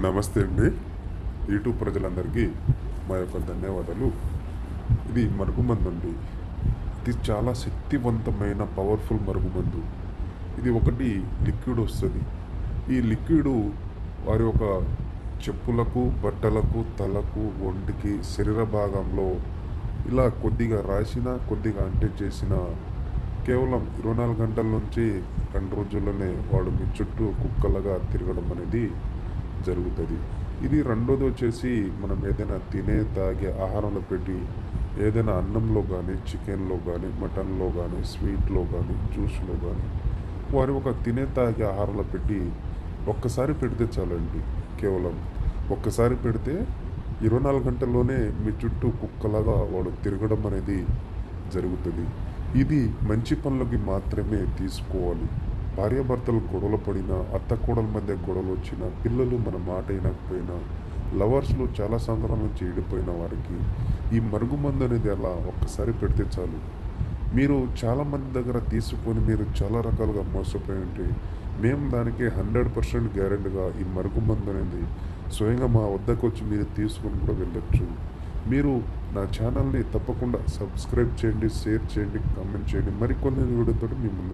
నమస్తే అండి. యూట్యూబ్ ప్రజలందరికీ మా యొక్క ధన్యవాదాలు. ఇది మరుగుమందు అండి. ఇది చాలా శక్తివంతమైన పవర్ఫుల్ మరుగుమందు. ఇది ఒకటి లిక్విడ్ వస్తుంది. ఈ లిక్విడ్ వారి యొక్క చెప్పులకు, బట్టలకు, తలకు, ఒంటికి, శరీర భాగంలో ఇలా కొద్దిగా రాసిన, కొద్దిగా అంటే చేసిన కేవలం 24 గంటల నుంచి 2 రోజుల్లోనే వాడు మీ చుట్టూ కుక్కలుగా తిరగడం అనేది జరుగుతుంది. ఇది రెండోది వచ్చేసి మనం ఏదైనా తినే తాగే ఆహారంలో పెట్టి ఏదైనా అన్నంలో కానీ, చికెన్లో కానీ, మటన్లో కానీ, స్వీట్లో కానీ, జ్యూస్లో కానీ వారి ఒక తినే తాగే ఆహారంలో పెట్టి ఒక్కసారి పెడితే చాలండి. కేవలం ఒక్కసారి పెడితే 24 గంటల్లోనే మీ చుట్టూ కుక్కలాగా వాడు తిరగడం అనేది జరుగుతుంది. ఇది మంచి పనులకి మాత్రమే తీసుకోవాలి. భార్యాభర్తలు గొడవలు పడినా, అత్త కోడల మధ్య గొడవలు వచ్చినా, పిల్లలు మన మాట వినకపోయినా, లవర్స్లు చాలా సంవత్సరాల నుంచి ఈడిపోయిన వారికి ఈ మరుగుమందు అనేది అలా ఒక్కసారి పెడితే చాలు. మీరు చాలామంది దగ్గర తీసుకొని మీరు చాలా రకాలుగా మోసపోయి ఉంటే మేము దానికి 100% గ్యారెంటీగా ఈ మరుగుమందు అనేది స్వయంగా మా వద్దకు వచ్చి మీరు తీసుకొని కూడా వెళ్ళొచ్చు. మీరు నా ఛానల్ని తప్పకుండా సబ్స్క్రైబ్ చేయండి, షేర్ చేయండి, కామెంట్ చేయండి. మరికొన్ని వీడియోతో మీ ముందు